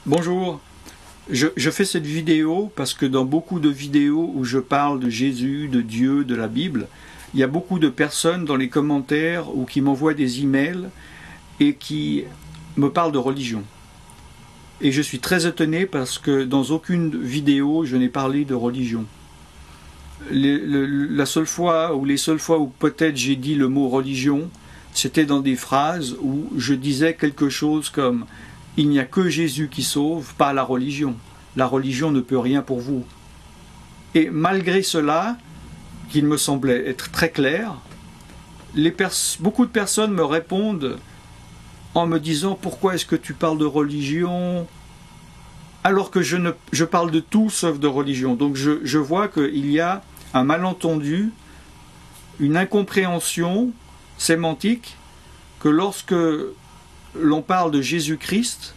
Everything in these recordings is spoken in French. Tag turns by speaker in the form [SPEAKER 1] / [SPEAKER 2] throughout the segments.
[SPEAKER 1] Bonjour, je fais cette vidéo parce que dans beaucoup de vidéos où je parle de Jésus, de Dieu, de la Bible, il y a beaucoup de personnes dans les commentaires ou qui m'envoient des emails et qui me parlent de religion. Et je suis très étonné parce que dans aucune vidéo je n'ai parlé de religion. La seule fois ou les seules fois où peut-être j'ai dit le mot religion, c'était dans des phrases où je disais quelque chose comme « Il n'y a que Jésus qui sauve, pas la religion. La religion ne peut rien pour vous. » Et malgré cela, qu'il me semblait être très clair, beaucoup de personnes me répondent en me disant « Pourquoi est-ce que tu parles de religion ?» alors que je parle de tout sauf de religion. Donc je vois qu'il y a un malentendu, une incompréhension sémantique, que lorsque l'on parle de Jésus-Christ,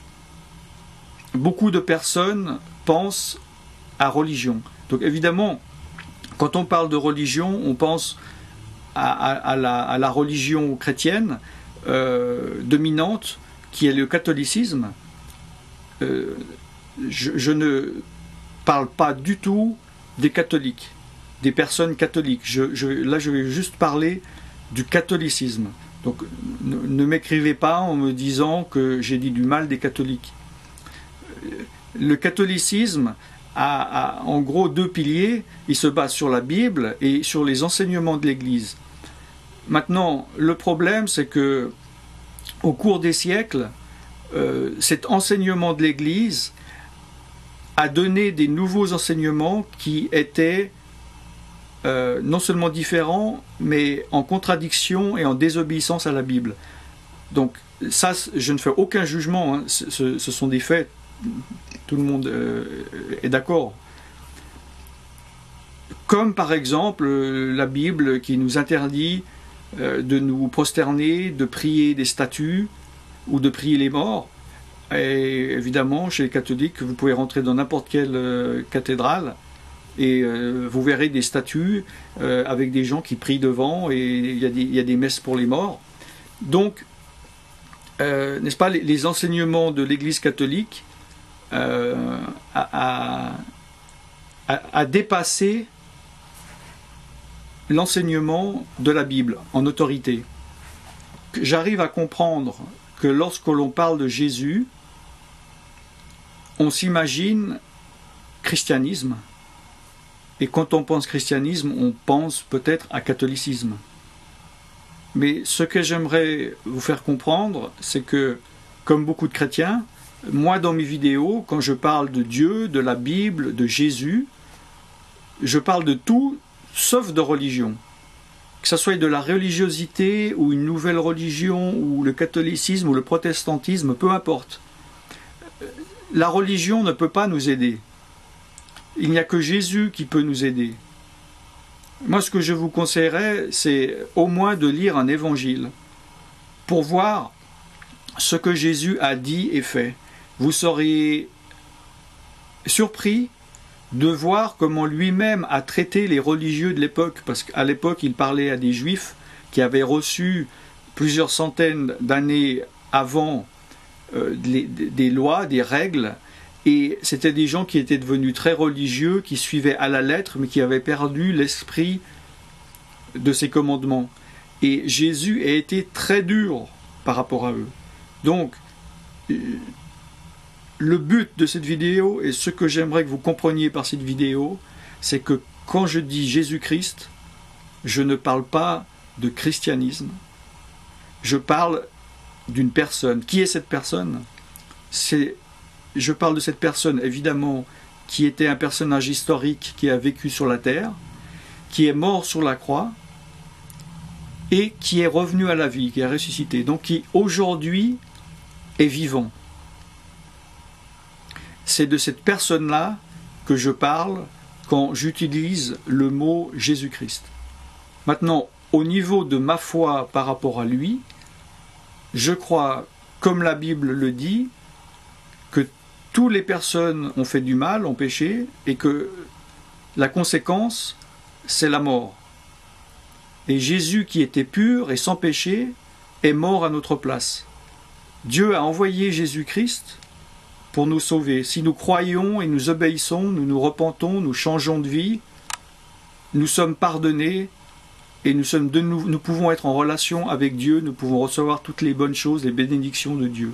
[SPEAKER 1] beaucoup de personnes pensent à religion. Donc évidemment, quand on parle de religion, on pense à la religion chrétienne dominante, qui est le catholicisme. Je ne parle pas du tout des catholiques, des personnes catholiques. Là, je vais juste parler du catholicisme. Donc, ne m'écrivez pas en me disant que j'ai dit du mal des catholiques. Le catholicisme a en gros deux piliers. Il se base sur la Bible et sur les enseignements de l'Église. Maintenant, le problème, c'est que au cours des siècles, cet enseignement de l'Église a donné des nouveaux enseignements qui étaient non seulement différents, mais en contradiction et en désobéissance à la Bible. Donc ça, je ne fais aucun jugement, hein. Ce sont des faits, tout le monde est d'accord. Comme par exemple la Bible qui nous interdit de nous prosterner, de prier des statues ou de prier les morts. Et évidemment, chez les catholiques, vous pouvez rentrer dans n'importe quelle cathédrale et vous verrez des statues avec des gens qui prient devant, et il y a des messes pour les morts. Donc, n'est-ce pas, les enseignements de l'Église catholique a dépassé l'enseignement de la Bible en autorité. J'arrive à comprendre que lorsque l'on parle de Jésus, on s'imagine christianisme, et quand on pense christianisme, on pense peut-être à catholicisme. Mais ce que j'aimerais vous faire comprendre, c'est que, comme beaucoup de chrétiens, moi dans mes vidéos, quand je parle de Dieu, de la Bible, de Jésus, je parle de tout sauf de religion. Que ce soit de la religiosité ou une nouvelle religion ou le catholicisme ou le protestantisme, peu importe. La religion ne peut pas nous aider. Il n'y a que Jésus qui peut nous aider. Moi, ce que je vous conseillerais, c'est au moins de lire un évangile pour voir ce que Jésus a dit et fait. Vous seriez surpris de voir comment lui-même a traité les religieux de l'époque, parce qu'à l'époque, il parlait à des juifs qui avaient reçu plusieurs centaines d'années avant des lois, des règles, et c'était des gens qui étaient devenus très religieux, qui suivaient à la lettre, mais qui avaient perdu l'esprit de ces commandements. Et Jésus a été très dur par rapport à eux. Donc, le but de cette vidéo, et ce que j'aimerais que vous compreniez par cette vidéo, c'est que quand je dis Jésus-Christ, je ne parle pas de christianisme, je parle d'une personne. Qui est cette personne? Je parle de cette personne, évidemment, qui était un personnage historique qui a vécu sur la terre, qui est mort sur la croix, et qui est revenu à la vie, qui est ressuscité, donc qui aujourd'hui est vivant. C'est de cette personne-là que je parle quand j'utilise le mot Jésus-Christ. Maintenant, au niveau de ma foi par rapport à lui, je crois, comme la Bible le dit, que toutes les personnes ont fait du mal, ont péché, et que la conséquence, c'est la mort. Et Jésus, qui était pur et sans péché, est mort à notre place. Dieu a envoyé Jésus-Christ pour nous sauver. Si nous croyons et nous obéissons, nous nous repentons, nous changeons de vie, nous sommes pardonnés et nous pouvons être en relation avec Dieu, nous pouvons recevoir toutes les bonnes choses, les bénédictions de Dieu.